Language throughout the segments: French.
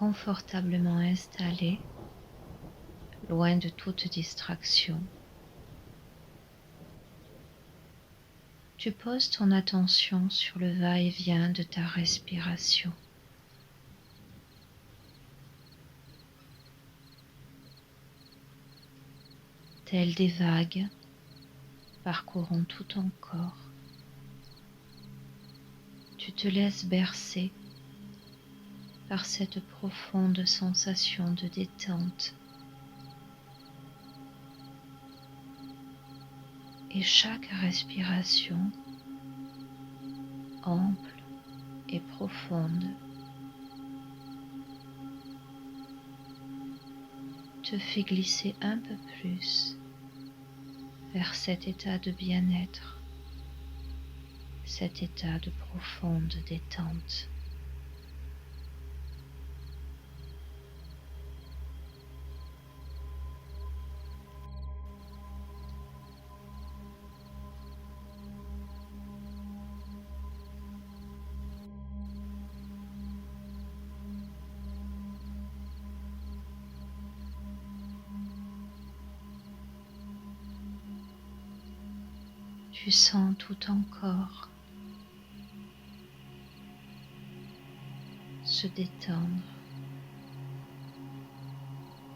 confortablement installé, loin de toute distraction, tu poses ton attention sur le va-et-vient de ta respiration. Telles des vagues parcourant tout ton corps, tu te laisses bercer par cette profonde sensation de détente. Et chaque respiration, ample et profonde, te fait glisser un peu plus vers cet état de bien-être, cet état de profonde détente. Tu sens tout ton corps se détendre,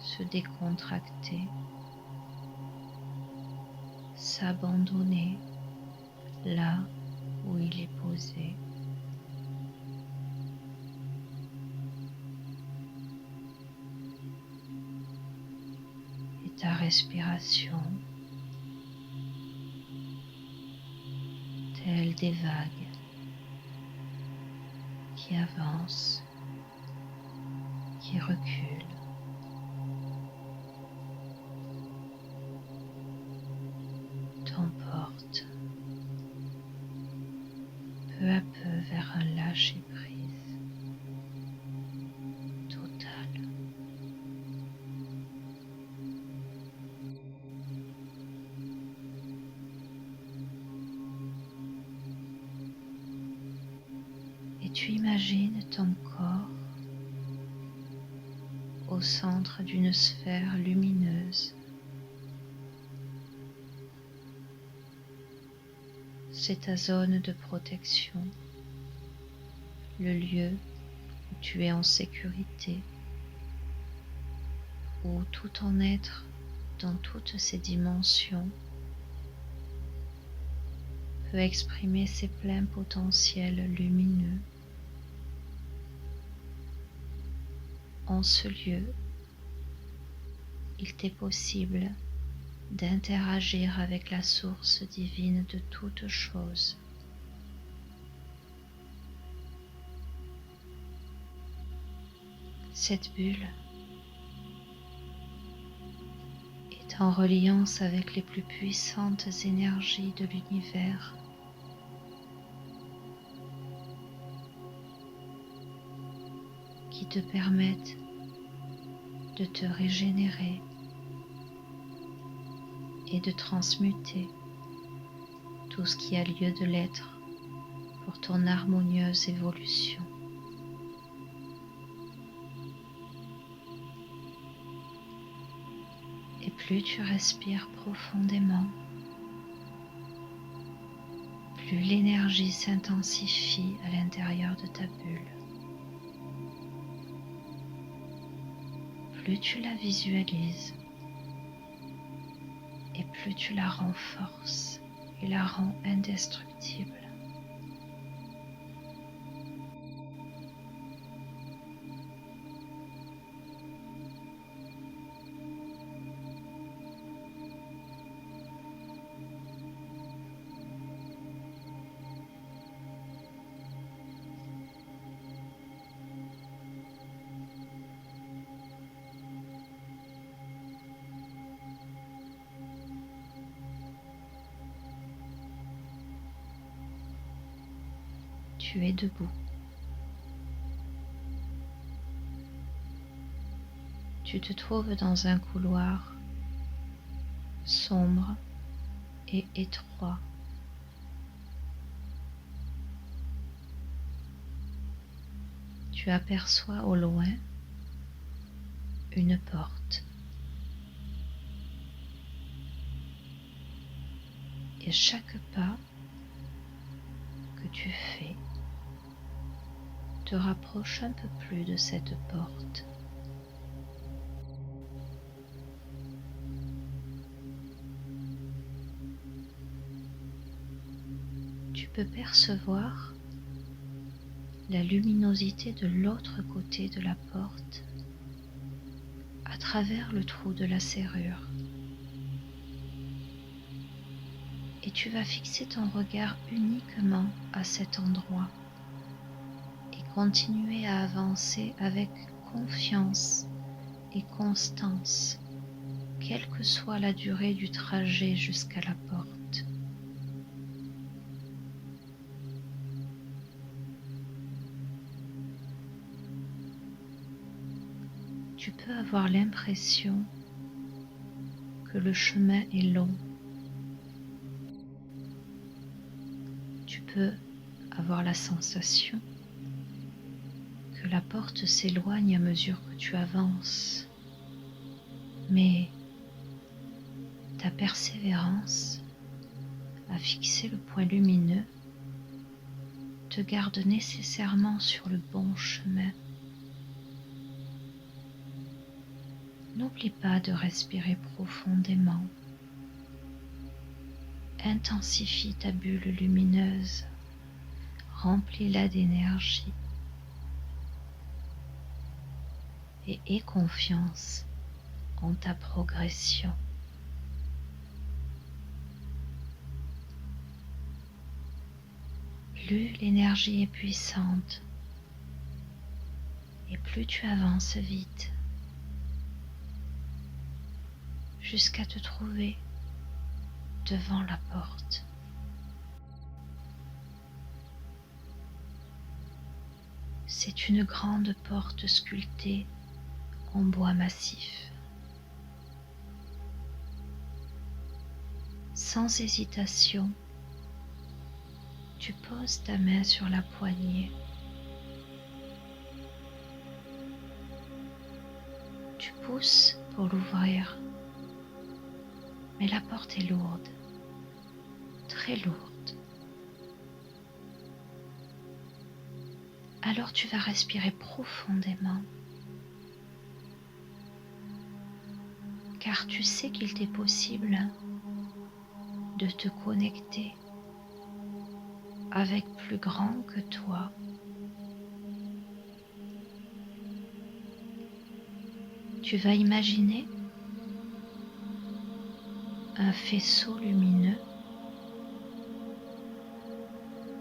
se décontracter, s'abandonner là où il est posé. Et ta respiration, telle des vagues qui avancent, qui reculent, t'emporte peu à peu vers un lâcher-prise total. Et tu imagines ton corps au centre d'une sphère lumineuse. C'est ta zone de protection, le lieu où tu es en sécurité, où tout ton être dans toutes ses dimensions peut exprimer ses pleins potentiels lumineux. En ce lieu, il t'est possible d'interagir avec la source divine de toutes choses. Cette bulle est en reliance avec les plus puissantes énergies de l'univers. Qui te permettent de te régénérer et de transmuter tout ce qui a lieu de l'être pour ton harmonieuse évolution. Et plus tu respires profondément, plus l'énergie s'intensifie à l'intérieur de ta bulle. Plus tu la visualises et plus tu la renforces et la rends indestructible. Tu es debout. Tu te trouves dans un couloir sombre et étroit. Tu aperçois au loin une porte. Et chaque pas que tu fais te rapproche un peu plus de cette porte. Tu peux percevoir la luminosité de l'autre côté de la porte à travers le trou de la serrure. Et tu vas fixer ton regard uniquement à cet endroit et continuer à avancer avec confiance et constance, quelle que soit la durée du trajet jusqu'à la porte. Tu peux avoir l'impression que le chemin est long. Tu peux avoir la sensation que la porte s'éloigne à mesure que tu avances. Mais ta persévérance à fixer le point lumineux te garde nécessairement sur le bon chemin. N'oublie pas de respirer profondément. Intensifie ta bulle lumineuse, remplis-la d'énergie et aie confiance en ta progression. Plus l'énergie est puissante et plus tu avances vite jusqu'à te trouver devant la porte. C'est une grande porte sculptée en bois massif. Sans hésitation, tu poses ta main sur la poignée. Tu pousses pour l'ouvrir, mais la porte est lourde, très lourde. Alors tu vas respirer profondément, car tu sais qu'il t'est possible de te connecter avec plus grand que toi. Tu vas imaginer un faisceau lumineux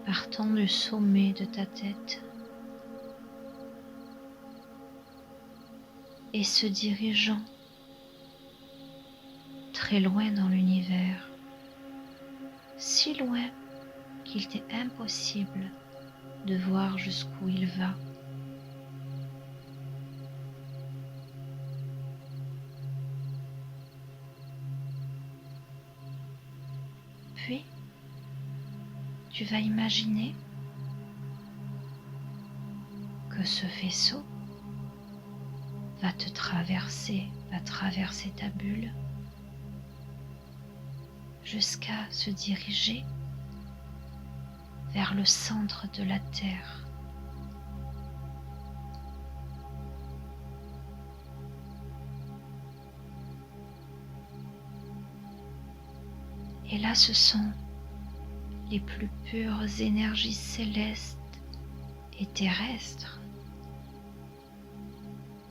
partant du sommet de ta tête et se dirigeant très loin dans l'univers, si loin qu'il t'est impossible de voir jusqu'où il va. Puis, tu vas imaginer que ce faisceau va traverser ta bulle jusqu'à se diriger vers le centre de la Terre. Et là, ce sont les plus pures énergies célestes et terrestres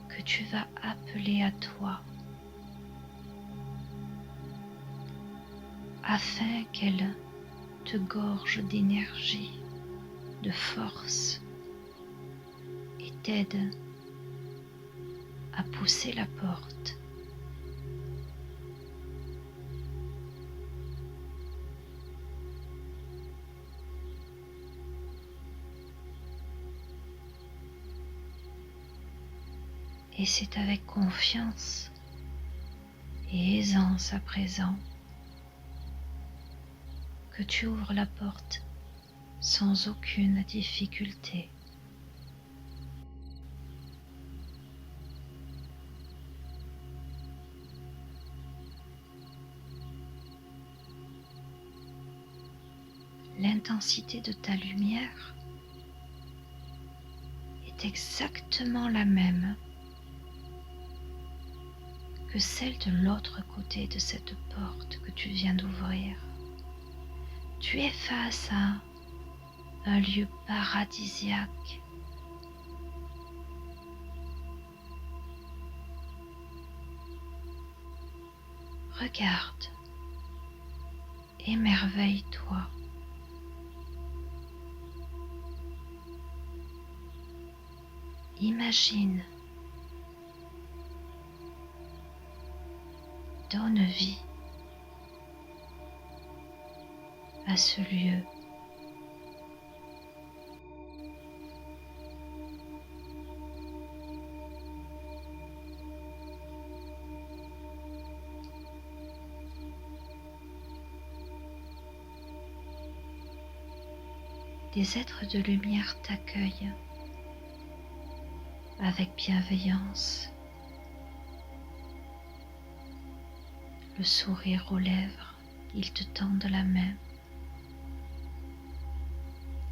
que tu vas appeler à toi afin qu'elles te gorgent d'énergie, de force et t'aident à pousser la porte. Et c'est avec confiance et aisance à présent que tu ouvres la porte sans aucune difficulté. l'intensité de ta lumière est exactement la même que celle de l'autre côté de cette porte que tu viens d'ouvrir. Tu es face à un lieu paradisiaque. Regarde, émerveille-toi. Imagine, donne vie à ce lieu. Des êtres de lumière t'accueillent avec bienveillance, le sourire aux lèvres. Ils te tendent la main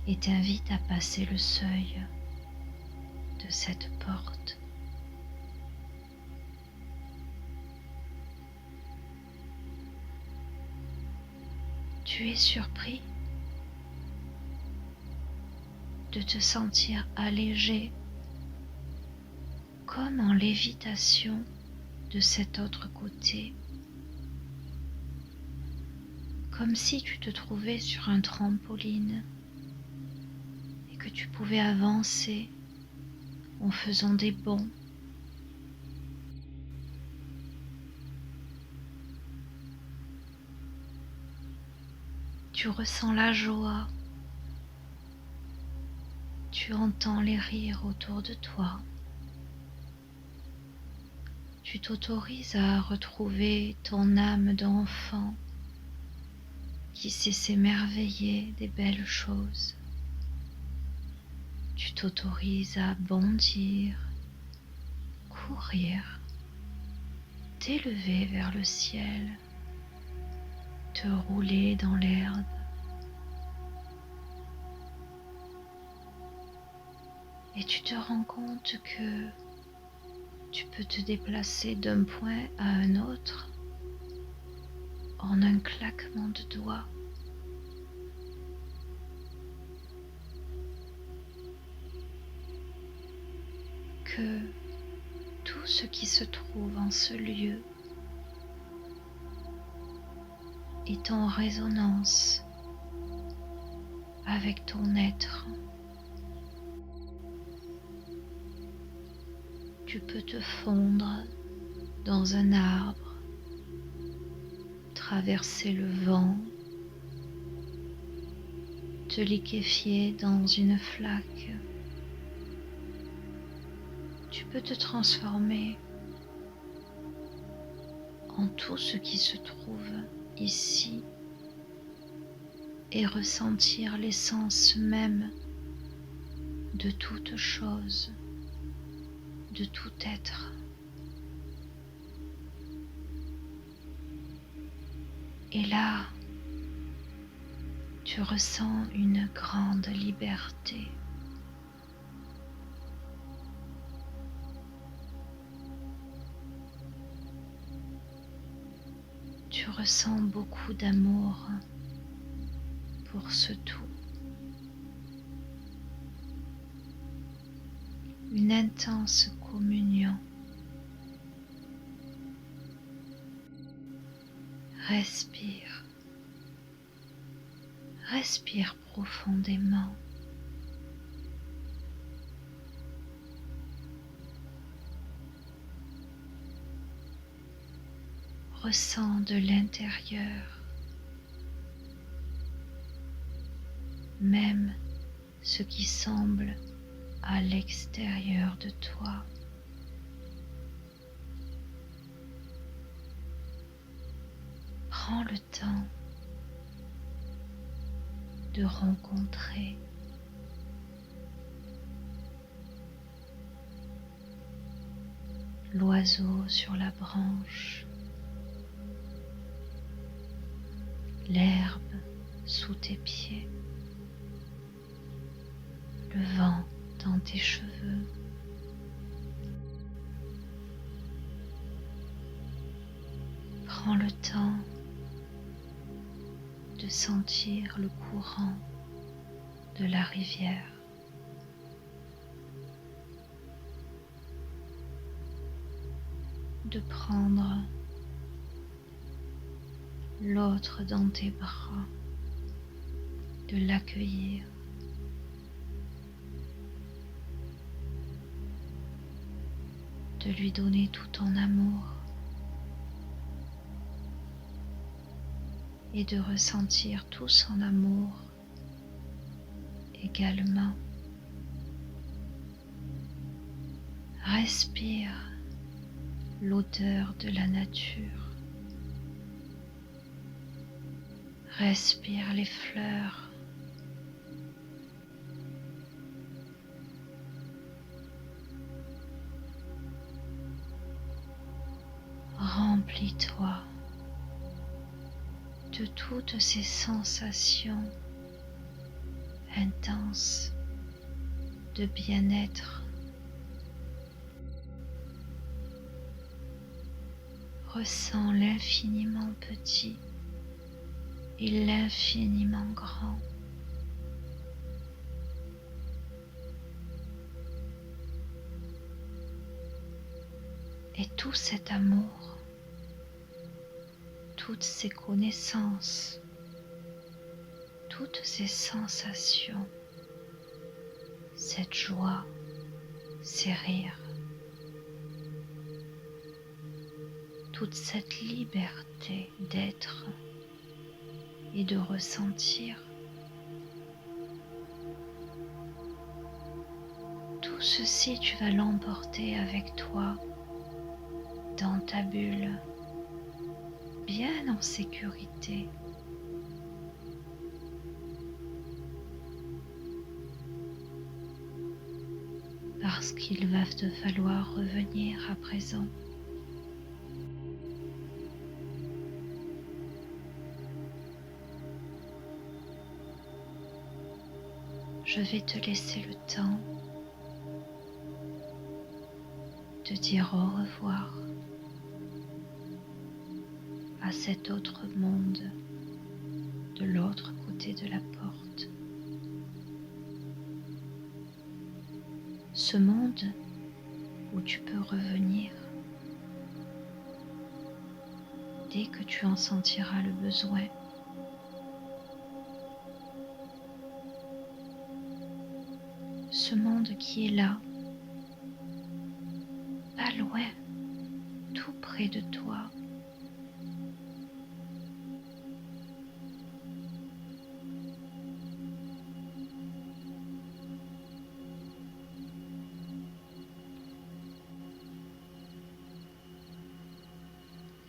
et t'invitent à passer le seuil de cette porte. Tu es surpris de te sentir allégé, comme en lévitation de cet autre côté, comme si tu te trouvais sur un trampoline et que tu pouvais avancer en faisant des bonds. Tu ressens la joie, tu entends les rires autour de toi. Tu t'autorises à retrouver ton âme d'enfant qui sait s'émerveiller des belles choses. Tu t'autorises à bondir, courir, t'élever vers le ciel, te rouler dans l'herbe. Et tu te rends compte que tu peux te déplacer d'un point à un autre en un claquement de doigts. Que tout ce qui se trouve en ce lieu est en résonance avec ton être. Tu peux te fondre dans un arbre, traverser le vent, te liquéfier dans une flaque. Tu peux te transformer en tout ce qui se trouve ici et ressentir l'essence même de toute chose, de tout être. Et là, tu ressens une grande liberté. Tu ressens beaucoup d'amour pour ce tout. Une intense communion. Respire. Respire profondément. Ressens de l'intérieur même ce qui semble à l'extérieur de toi. Prends le temps de rencontrer l'oiseau sur la branche, l'herbe sous tes pieds. tes cheveux. Prends le temps de sentir le courant de la rivière. De prendre l'autre dans tes bras, de l'accueillir, de lui donner tout ton amour et de ressentir tout son amour également. Respire l'odeur de la nature. Respire les fleurs. Remplis-toi de toutes ces sensations intenses de bien-être. Ressens l'infiniment petit et l'infiniment grand. Et tout cet amour, toutes ces connaissances, toutes ces sensations, cette joie, ces rires, toute cette liberté d'être et de ressentir, tout ceci tu vas l'emporter avec toi dans ta bulle, bien en sécurité. Parce qu'il va te falloir revenir à présent. Je vais te laisser le temps de dire au revoir à cet autre monde de l'autre côté de la porte. Ce monde où tu peux revenir dès que tu en sentiras le besoin. Ce monde qui est là, pas loin, tout près de toi.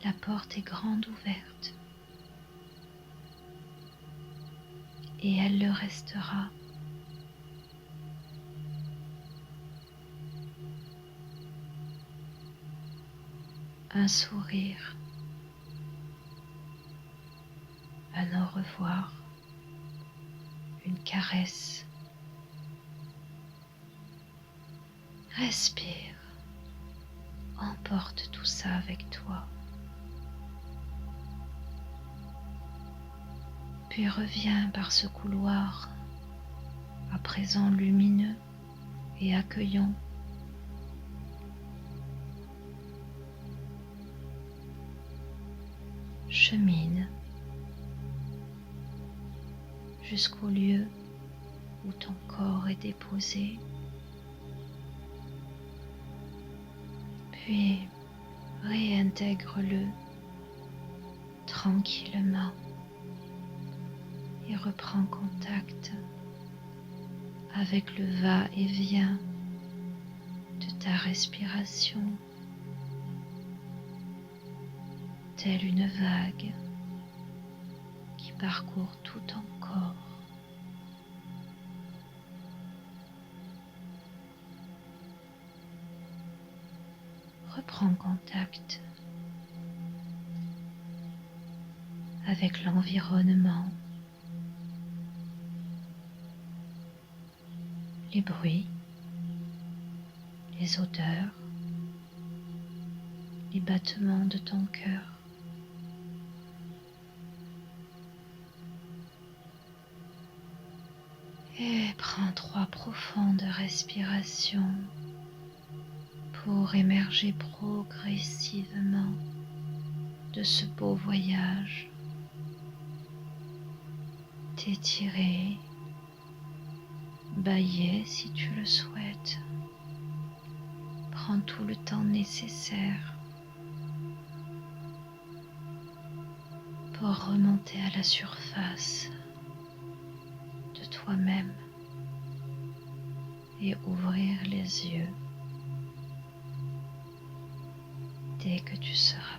La porte est grande ouverte et elle le restera. Un sourire, un au revoir, une caresse. Respire, emporte tout ça avec toi. Puis reviens par ce couloir, à présent lumineux et accueillant. Chemine jusqu'au lieu où ton corps est déposé, puis réintègre-le tranquillement et reprends contact avec le va-et-vient de ta respiration, telle une vague qui parcourt tout ton corps. Reprends contact avec l'environnement, les bruits, les odeurs, les battements de ton cœur. Et prends 3 profondes respirations pour émerger progressivement de ce beau voyage. T'étirer, bâiller si tu le souhaites. Prends tout le temps nécessaire pour remonter à la surface de toi-même et ouvrir les yeux dès que tu seras